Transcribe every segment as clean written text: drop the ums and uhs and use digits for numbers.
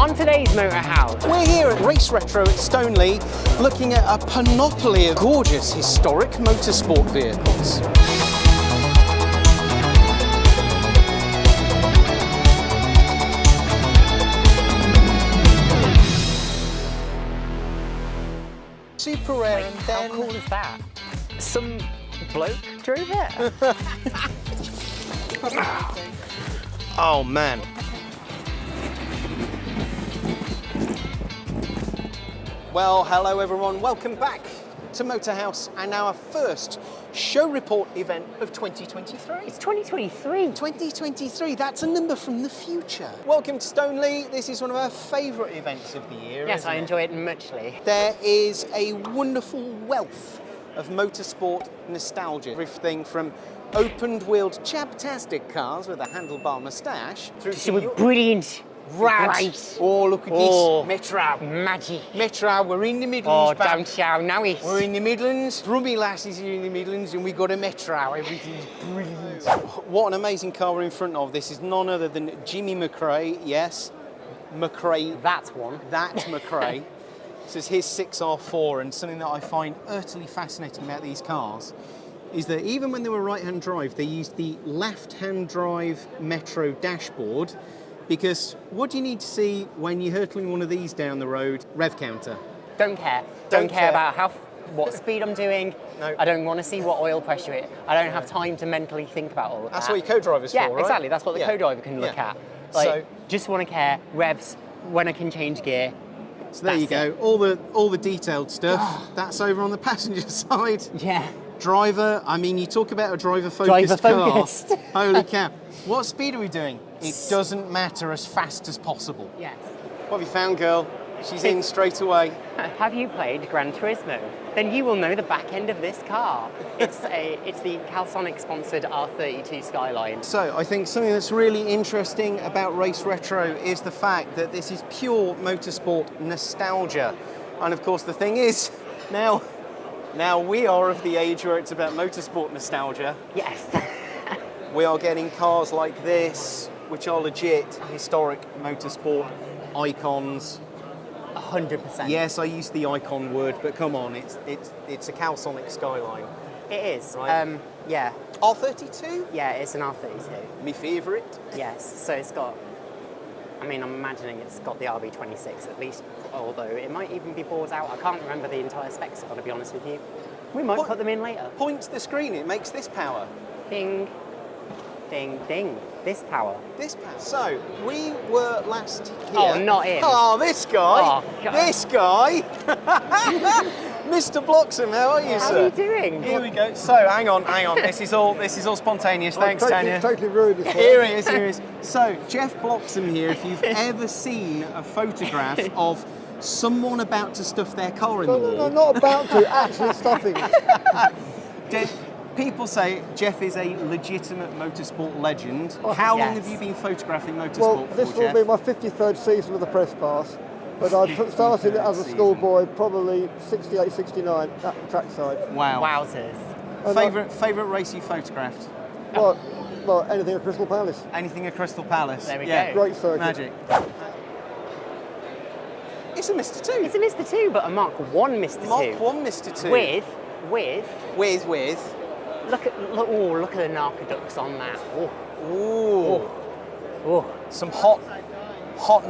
On today's Motorhouse, we're here at Race Retro at Stoneleigh, looking at a panoply of gorgeous historic motorsport vehicles. Superrare, and then... how cool is that? Some bloke drove it? Oh man. Well, hello everyone, welcome back to Motorhouse and our first show report event of 2023. It's 2023. 2023, that's a number from the future. Welcome to Stoneleigh. This is one of our favourite events of the year. Yes, I enjoy it muchly. There is a wonderful wealth of motorsport nostalgia. Everything from open-wheeled chaptastic cars with a handlebar moustache through to brilliant RAD. Right. Oh, look at this. McRae. Magic. McRae, we're in the Midlands. Oh, back. don't shout now it. We're in the Midlands. Rummy lasses here in the Midlands, and we got a McRae. Everything's brilliant. What an amazing car we're in front of. This is none other than Jimmy McRae. Yes, McRae. That one. That McRae. This is his 6R4, and something that I find utterly fascinating about these cars is that even when they were right-hand drive, they used the left-hand drive Metro dashboard. Because what do you need to see when you're hurtling one of these down the road? Rev counter. Don't care. Don't care about what speed I'm doing. No. I don't want to see what oil pressure it. I don't have time to mentally think about all of that. That's what your co-driver's for, right? Yeah, exactly. That's what the co-driver can look at. Like, So- just want to care revs when I can change gear. So there you go. All the detailed stuff. That's over on the passenger side. Yeah. Driver. I mean, you talk about a driver-focused Driver-focused. car. Holy cow! What speed are we doing? It doesn't matter, as fast as possible. Yes. What have you found, girl? She's in straight away. Have you played Gran Turismo? Then you will know the back end of this car. It's the Calsonic sponsored R32 Skyline. So I think something that's really interesting about Race Retro is the fact that this is pure motorsport nostalgia. And of course the thing is, now we are of the age where it's about motorsport nostalgia. Yes. We are getting cars like this, which are legit historic motorsport icons. 100%. Yes, I used the icon word, but come on, it's a Calsonic Skyline. It is. Right. Yeah. R32? Yeah, it's an R32. Me favourite. Yes. So it's got, I mean, I'm imagining it's got the RB26 at least, although it might even be bored out. I can't remember the entire specs, I've got to be honest with you. We might put them in later. Point to the screen, it makes this power. Ding, ding, ding. This power. This power. So, we were last here. Oh, not him. Oh, this guy. Oh, God. This guy. Mr. Bloxham, how are you, How sir? are you doing? Here we go. So, hang on. This is all spontaneous. Thanks, Tanya. Totally ruined this. Here he is. So, Jeff Bloxham here, if you've ever seen a photograph of someone about to stuff their car in the wall. No, not about to, actually stuffing. People say Jeff is a legitimate motorsport legend. How long have you been photographing motorsport Well, for, this will Jeff? be my 53rd season with the press pass, but I started as a schoolboy, probably 68, 69, at trackside. Wow. Wowzers. Favourite race you photographed? Well, anything at Crystal Palace. Anything at Crystal Palace? There we go. Great circuit. Magic. It's a Mr. 2. It's a Mr. 2, but a Mark 1 Mr. 2. Mark 1 Mr. 2. With. Look at the narcoducts on that. Ooh. Some hot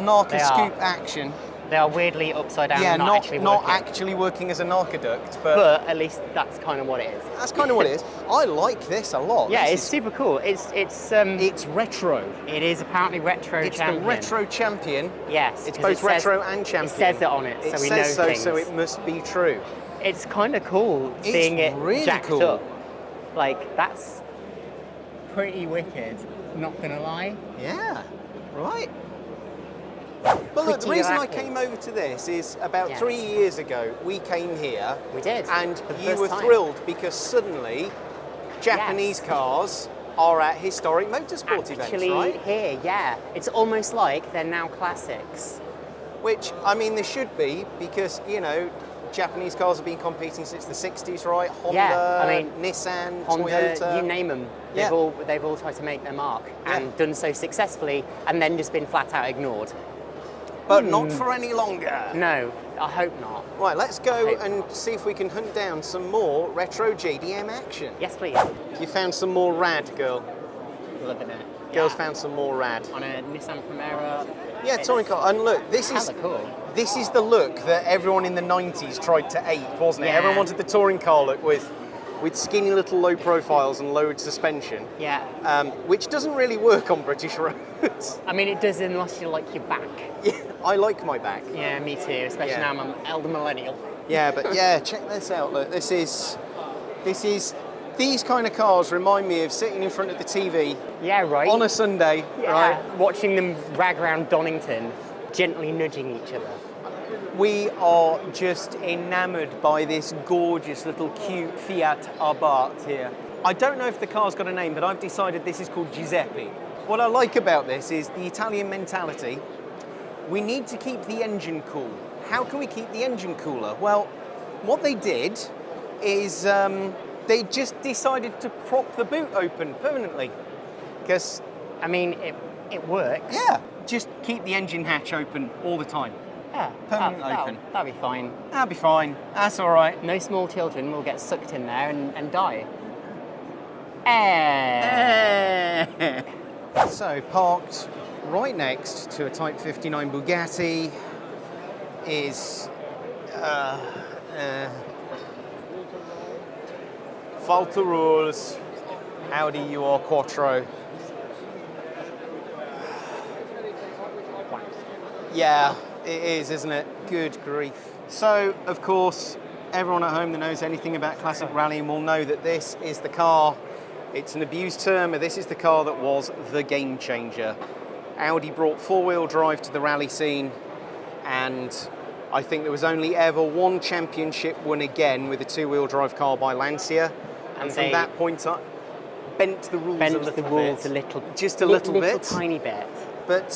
narco scoop action. They are weirdly upside down. Yeah, and not actually working as a narcoduct, but at least that's kind of what it is. That's kind of what it is. I like this a lot. Yeah, it's super cool. It's retro. It is apparently retro champion. It's the retro champion. Yes. It's both retro and champion. It says it on it, so we know things. So it must be true. It's kind of cool seeing it really jacked cool. up. Like, that's pretty wicked, not gonna lie. Yeah, right. But look, the reason I came over to this is about 3 years ago, we came here. We did. And you were thrilled because suddenly Japanese cars are at historic motorsport events, right? Here, yeah. It's almost like they're now classics. Which, I mean, they should be because, you know, Japanese cars have been competing since the 60s, right? Honda, Nissan, Toyota. You name them. They've all tried to make their mark and done so successfully and then just been flat out ignored. but not for any longer. No, I hope not. Right, let's go hope and see if we can hunt down some more retro JDM action. Yes, please. You found some more RAD, girl. Loving it. Girls Yeah. found some more RAD. On a Nissan Primera. Yeah, touring car. And look, this is Hella cool. this is the look that everyone in the 90s tried to ape, wasn't it? Yeah. Everyone wanted the touring car look with skinny little low profiles and lowered suspension, Yeah. which doesn't really work on British roads. I mean, it does unless you like your back. Yeah, I like my back. Yeah, me too, especially Yeah. now I'm an elder millennial. Yeah, but yeah, check this out. Look, this is these kind of cars remind me of sitting in front of the TV Yeah, right. on a Sunday, yeah. right? Watching them rag around Donington, gently nudging each other. We are just enamoured by this gorgeous little cute Fiat Abarth here. I don't know if the car's got a name, but I've decided this is called Giuseppe. What I like about this is the Italian mentality. We need to keep the engine cool. How can we keep the engine cooler? Well, what they did is they just decided to prop the boot open permanently. Because, I mean, it works. yeah, just keep the engine hatch open all the time. Yeah, Permanent open. That'll be fine. That'll be fine. That's all right. No small children will get sucked in there and die. So, parked right next to a Type 59 Bugatti is Falter rules. Audi UR Quattro. Yeah, it is, isn't it? Good grief. So, of course, everyone at home that knows anything about classic rallying will know that this is the car. It's an abused term, but this is the car that was the game changer. Audi brought four-wheel drive to the rally scene, and I think there was only ever one championship won again with a two-wheel drive car by Lancia, and from that point on, bent the rules a little bit. Just a little bit. Tiny bit. But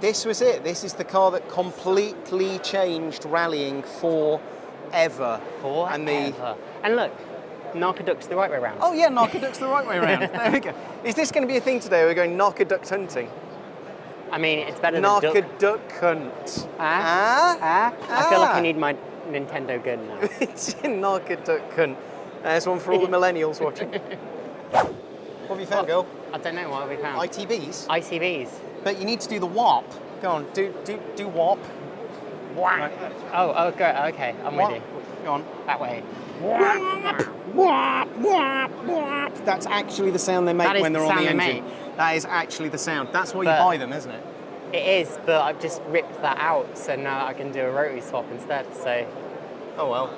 this was it. This is the car that completely changed rallying forever. And look, Narcaduck's the right way around. Oh yeah, Narcaduck's the right way around. There we go. Is this going to be a thing today? We're going Narcaduck hunting. I mean, it's better than duck. Narcaduck hunt. I feel like I need my Nintendo gun now. It's in Narcaduck hunt. There's one for all the millennials watching. What have you found, girl? I don't know what we found. ITBs? ICVs. But you need to do the warp. Go on, do warp. Right. Oh, okay, I'm with you. Go on. That way. That's actually the sound they make when they're on the engine. That is actually the sound. That's why you buy them, isn't it? It is, but I've just ripped that out, so now I can do a rotary swap instead, so... Oh well.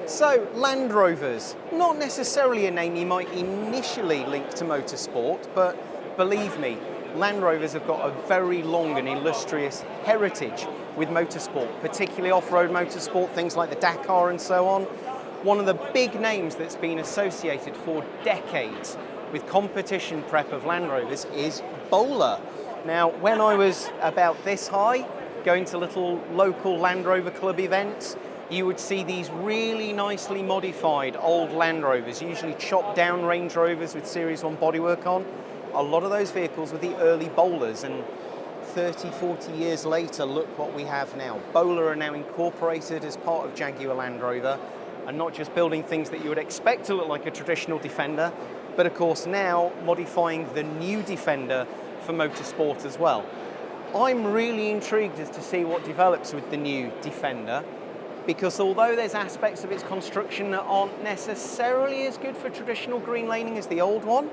So, Land Rovers, not necessarily a name you might initially link to motorsport, but believe me, Land Rovers have got a very long and illustrious heritage with motorsport, particularly off-road motorsport, things like the Dakar and so on. One of the big names that's been associated for decades with competition prep of Land Rovers is Bowler. Now, when I was about this high, going to little local Land Rover Club events, you would see these really nicely modified old Land Rovers, usually chopped down Range Rovers with Series 1 bodywork on. A lot of those vehicles were the early Bowlers, and 30, 40 years later, look what we have now. Bowler are now incorporated as part of Jaguar Land Rover, and not just building things that you would expect to look like a traditional Defender, but of course now modifying the new Defender for motorsport as well. I'm really intrigued as to see what develops with the new Defender, because although there's aspects of its construction that aren't necessarily as good for traditional green laning as the old one,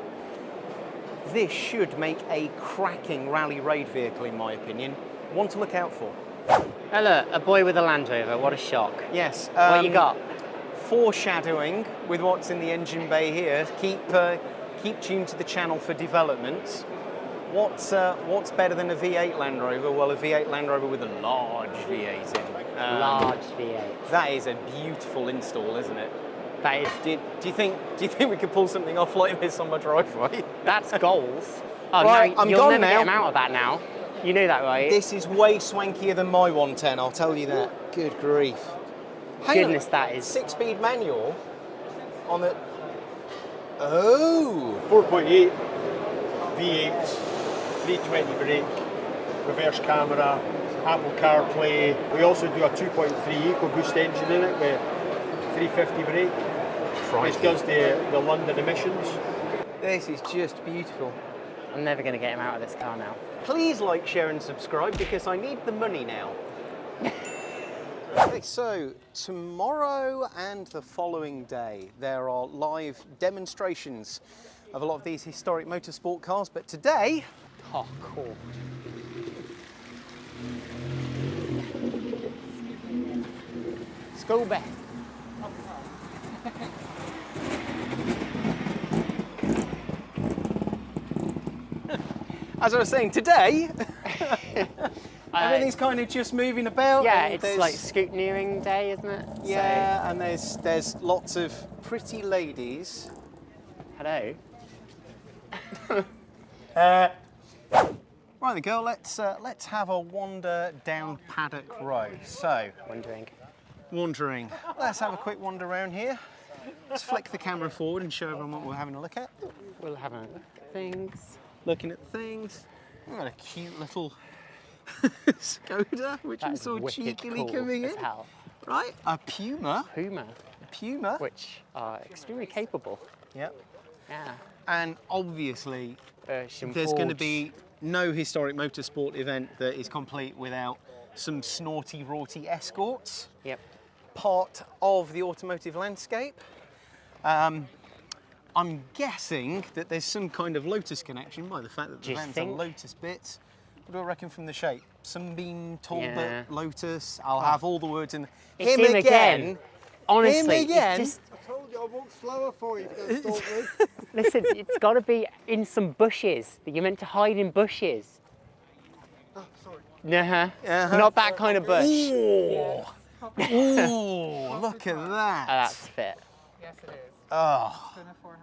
this should make a cracking rally raid vehicle, in my opinion. One to look out for. Oh look, a boy with a Land Rover, what a shock. Yes. What you got? Foreshadowing with what's in the engine bay here. Keep tuned to the channel for developments. What's better than a V8 Land Rover? Well, a V8 Land Rover with a large V8 in. Large V8. That is a beautiful install, isn't it? That is. Do you think we could pull something off like this on my driveway? That's goals. Oh, right, no, I'm you'll gone never now. get him out of that now. You know that, right? This is way swankier than my 110, I'll tell you that. Good grief. Goodness, that is. 6-speed manual on the... Oh! 4.8 V8, 320 brake. reverse camera, Apple CarPlay. We also do a 2.3 EcoBoost engine in it with 350 brake, which does the London emissions. This is just beautiful. I'm never going to get him out of this car now. Please like, share and subscribe because I need the money now. Okay, so tomorrow and the following day there are live demonstrations of a lot of these historic motorsport cars, but today... Oh, cool. School bell. As I was saying, today, everything's kind of just moving about. Yeah, it's like scrutineering day, isn't it? Yeah, so. And there's lots of pretty ladies. Hello. Right, the girl. Let's have a wander down Paddock Road. So, wandering. Let's have a quick wander around here. Let's flick the camera forward and show everyone what we're having a look at. We'll have a look at things. Looking at things. We've got a cute little Skoda, which we saw cheekily coming in. Hell. Right, a Puma. Puma. Which are extremely capable. Yep. Yeah. And obviously, there's going to be no historic motorsport event that is complete without some snorty, rorty escorts. Yep. Part of the automotive landscape. I'm guessing that there's some kind of Lotus connection by the fact that the van's a Lotus bit. What do I reckon from the shape? Sunbeam, Talbot, Lotus. I'll have all the words in. Him again. Honestly, him again. I told you I'll walk slower for you if you don't stop me. Listen, it's got to be in some bushes. You're meant to hide in bushes. Oh, sorry. Not that kind of bush. Ooh. Ooh, look at that. That's fit. Yes, it is. Oh. It's been a 400.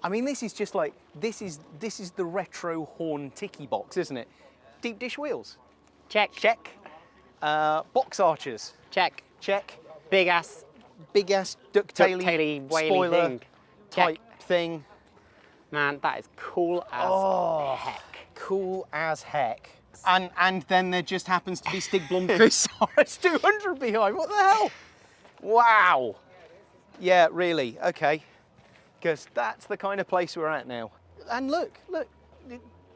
I mean, this is just like, this is the retro horn ticky box, isn't it? Deep dish wheels. Check. Check. Box arches. Check. Check. Big ass ducktaily spoiler thing. type thing. Man, that is cool as heck. Cool as heck. And then there just happens to be Stig Blomqvist's RS200 behind. What the hell? Wow. Yeah, really. Okay. Because that's the kind of place we're at now. And look,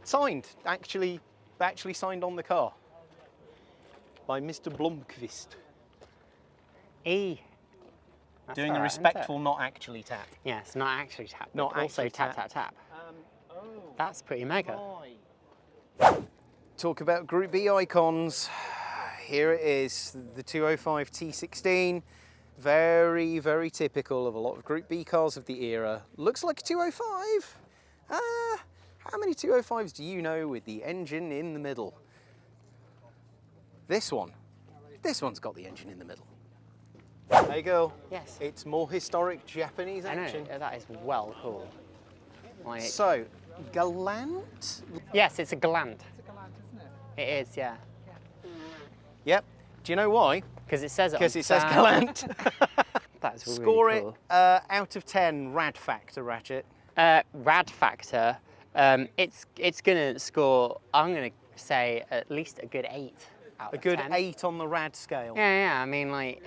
signed. Actually signed on the car by Mr. Blomqvist. Doing a respectful, not actually tap. Yes, not actually tap. Not but also actually tap. That's pretty mega. Talk about Group B icons. Here it is, the 205 T16. Very, very typical of a lot of Group B cars of the era. Looks like a 205. How many 205s do you know with the engine in the middle? This one's got the engine in the middle. There you go. Yes. It's more historic Japanese action. I know, that is well cool. Like, So, Galant? yes, it's a Galant. It's a Galant, isn't it? It is, yeah. Yep. Do you know why? Because it says it. Because it says Galant. That's really Score cool. it out of 10 rad factor, Ratchet. Rad factor. It's gonna score. I'm gonna say at least a good 8 out of 10. A good 8 on the rad scale. Yeah. I mean, like.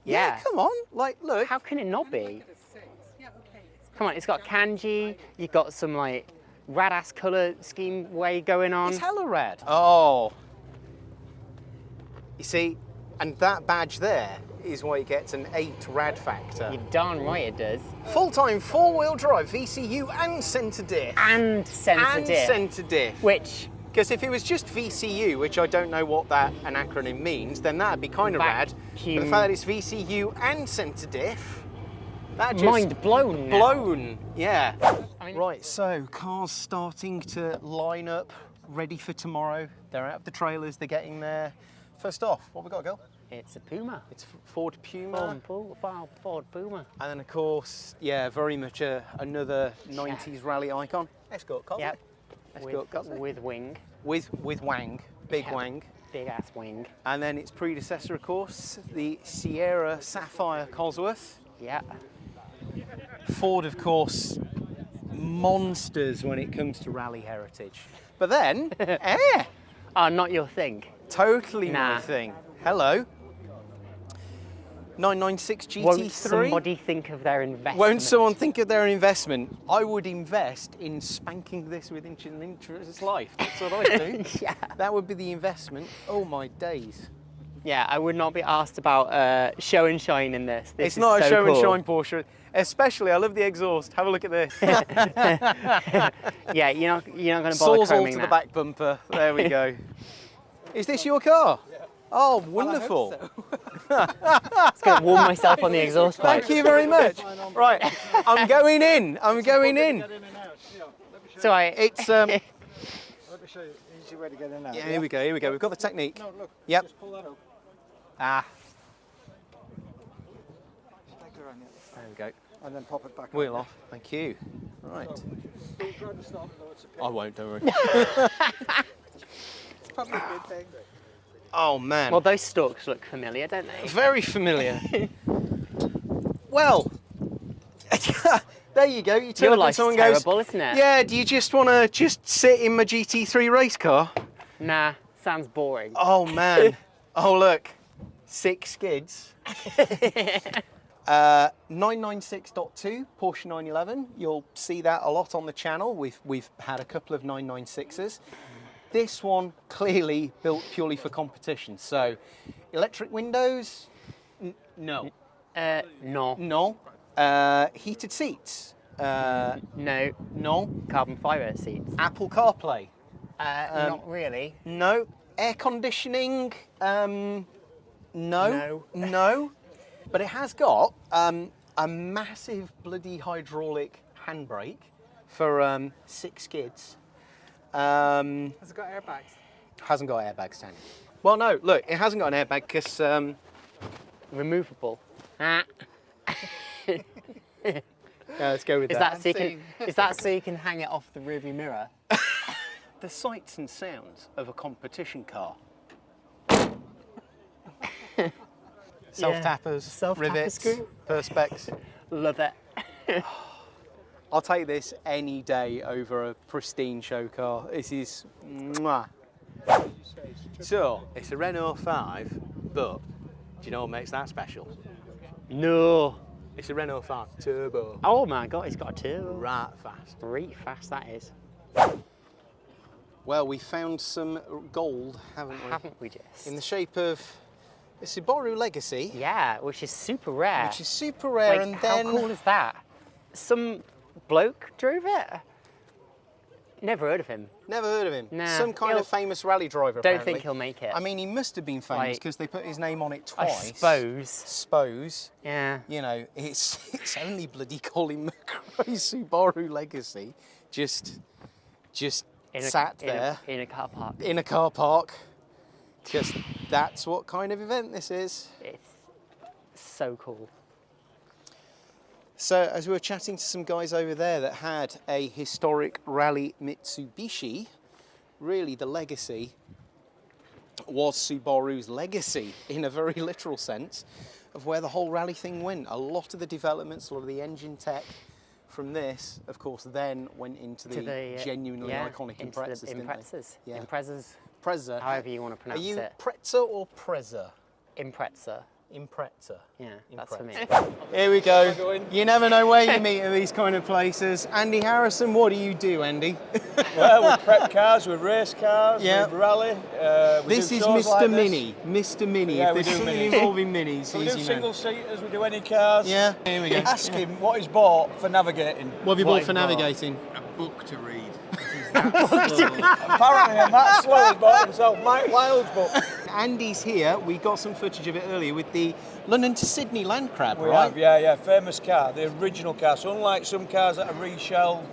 Yeah, come on. Like, look. How can it not be? It's 6. Yeah, okay. Come on, it's got kanji. You've got some like rad-ass colour scheme way going on. It's hella rad. Oh. You see, and that badge there is why it gets an 8 rad factor. You're darn right it does. Full-time 4-wheel drive, VCU and centre diff. And centre diff. Centre diff. Which. Because if it was just VCU, which I don't know what an acronym means, then that'd be kind of rad. But the fact that it's VCU and centre diff, that just... Mind blown now. Blown, yeah. I mean, Right, so cars starting to line up, ready for tomorrow. They're out of the trailers, they're getting there. First off, what we got, girl? it's a Puma. It's Ford Puma. Ford Puma. And then, of course, yeah, very much another 90s rally icon. Escort car. Yep. With wing. With wang, big wang. Big ass wing. And then its predecessor, of course, the Sierra Sapphire Cosworth. Yeah. Ford, of course, monsters when it comes to rally heritage. But then, air. Oh, not your thing. Totally Nah. my thing. Hello. 996 GT3. Won't somebody think of their investment? Won't someone think of their investment? I would invest in spanking this with inch and inch of its life. That's what I do. Yeah. That would be the investment. Oh my days. Yeah, I would not be asked about show and shine in this. This It's is not a so show cool. and shine Porsche. Especially, I love the exhaust. Have a look at this. Yeah, you're not going to bother Sawzall chroming to the that. back bumper. There we go. Is this your car? Yeah. Oh, wonderful. Just going to warm myself on the exhaust pipe. Thank you very much. Right, I'm going in. I'm going in. So It's Let me show you the easy way to get in now. Yeah, here we go. Here we go. We've got the technique. No, look. Yep. Just pull that out. Ah, Take it around the there we go. and then pop it back. Wheel off. Thank you. Right. Don't try to stop it though, it's a pin. I won't. Don't worry. It's probably a good thing. Oh man. Well, those stalks look familiar, don't they? Very familiar. Well, there you go. You turn Your up and life's someone terrible, goes, isn't it? "Yeah, do you just want to just sit in my GT3 race car?" Nah, sounds boring. Oh man. Oh look, 6 skids. 996.2 Porsche 911. You'll see that a lot on the channel. We've had a couple of 996s. This one clearly built purely for competition. So, electric windows, no. No. Heated seats, No. no. Carbon fibre seats. Apple CarPlay, Not really. no. Air conditioning, no. No. But it has got a massive bloody hydraulic handbrake for 6 skids. Has it got airbags? Hasn't got airbags, Tanya. Well, no, look, it hasn't got an airbag because Removable. let's go with Is that. that so you can hang it off the rearview mirror? The sights and sounds of a competition car. Self-tappers, Self-tapper rivets, screw. perspex. Love it. I'll take this any day over a pristine show car. This is mwah. So, it's a Renault 5, but do you know what makes that special? No. It's a Renault 5 Turbo. Oh my god, he's got a turbo. Right fast. Right fast that is. Well, we found some gold, haven't we? Haven't we just? In the shape of a Subaru Legacy, Yeah, which is super rare. which is super rare, Like, and how then cool is that? Some bloke drove it? Never heard of him. never heard of him. Nah, Some kind he'll- of famous rally driver. Don't apparently. think he'll make it. I mean, he must have been famous Like, because they put his name on it I twice. suppose. Yeah. You know, it's only bloody Colin McRae's Subaru Legacy, just sat there In a car park. in a car park. Just that's what kind of event this is. It's so cool. So as we were chatting to some guys over there that had a historic rally Mitsubishi, really the Legacy was Subaru's legacy in a very literal sense of where the whole rally thing went. A lot of the developments, a lot of the engine tech from this, of course, then went into the genuinely iconic into Imprezas, the didn't they? Imprezas. Yeah. Imprezas. Preza. However you want to Are pronounce you it. Preza or Preza? Impreza. Impreza. Yeah, that's for me. Here we go. You never know where you meet at these kind of places. Andy Harrison, what do you do, Andy? Well, we prep cars, we race cars, Yeah. we rally. We This do is shows Mr. like this. Mini. Mr. Mini. Yeah, if we there's do something minis. involving minis, So we he's do your single man. seaters, we do any cars. Yeah, here we go. Ask him what he's bought for navigating. What have you bought for navigating? A book to read. Apparently, I'm that slow, he's bought himself Mike Wilde's book. Andy's here. We got some footage of it earlier with the London to Sydney Landcrab, We right? have, yeah, famous car, the original car. So unlike some cars that are reshelled,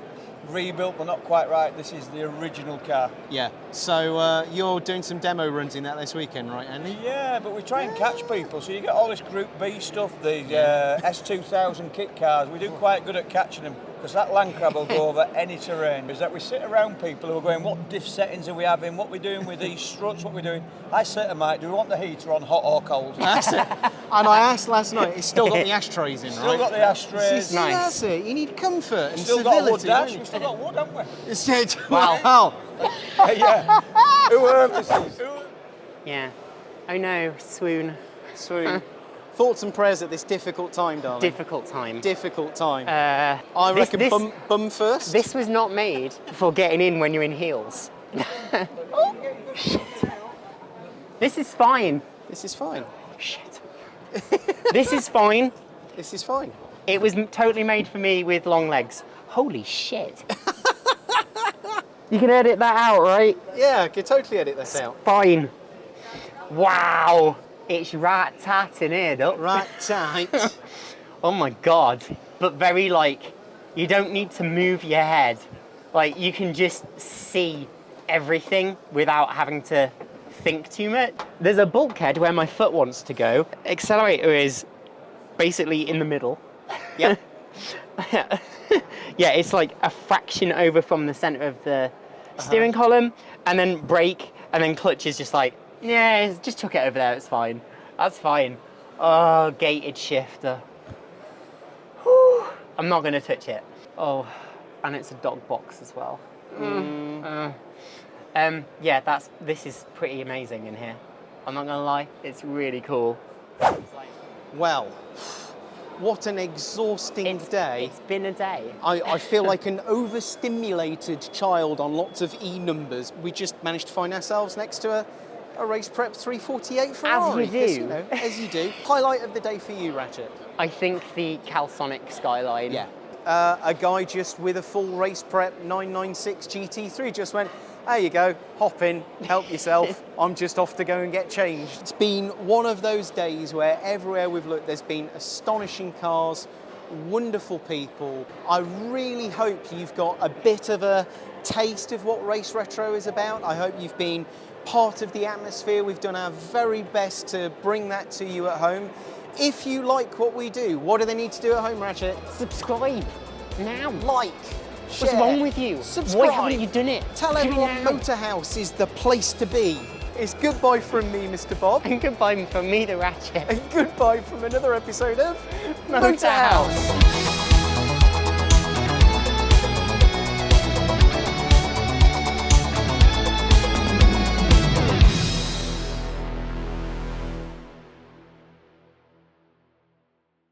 rebuilt, but not quite right, this is the original car. Yeah. So you're doing some demo runs in that this weekend, right, Andy? Yeah, but we try and catch people. So you get all this Group B stuff, the S2000 kit cars. We do quite good at catching them. because that Landcrab will go over any terrain. Is that we sit around people who are going, what diff settings are we having? What we're doing with these struts? What we're doing? I say to Mike, do we want the heater on hot or cold? That's it. And I asked last night, it's still got the ashtrays in, right? Still got the ashtrays. See, that's it. You need comfort and Still civility. got a wood dash. don't you? We've still got wood, haven't we? It's it. Wow. Wow. Yeah. Who are this? Yeah. Oh no, swoon. Swoon. Thoughts and prayers at this difficult time, darling. Difficult time. Difficult time. I this- reckon this- bum first. This was not made for getting in when you're in heels. This is fine. This is fine. Shit. This is fine. This is fine. It was totally made for me with long legs. Holy shit. You can edit that out, right? Yeah, I could totally edit this out. Fine. Wow. It's right tight in here, look. Right, tight. Oh my God. But very like, you don't need to move your head. Like you can just see everything without having to think too much. There's a bulkhead where my foot wants to go. Accelerator is basically in the middle. Yep. Yeah, it's like a fraction over from the center of the steering column, and then brake, and then clutch is just like, yeah, just chuck it over there, it's fine. That's fine. Oh, gated shifter. Whew. I'm not gonna touch it. Oh, and it's a dog box as well. Yeah, this is pretty amazing in here. I'm not gonna lie, it's really cool. Well, what an exhausting day. It's been a day. I feel like an overstimulated child on lots of E numbers. We just managed to find ourselves next to a race prep 348 Ferrari. As you do. 'cause, you know, as you do. Highlight of the day for you, Ratchet? I think the Calsonic Skyline. Yeah. A guy just with a full race prep 996 GT3 just went, there you go, hop in, help yourself. I'm just off to go and get changed. It's been one of those days where everywhere we've looked, there's been astonishing cars, wonderful people. I really hope you've got a bit of a taste of what Race Retro is about. I hope you've been part of the atmosphere. We've done our very best to bring that to you at home. If you like what we do, what do they need to do at home, Ratchet? Subscribe now. Like, share. What's wrong with you? Subscribe. Why haven't you done it? Tell Do it everyone now. Motorhouse is the place to be. It's goodbye from me, Mr. Bob. And goodbye from me, the Ratchet. And goodbye from another episode of Motorhouse.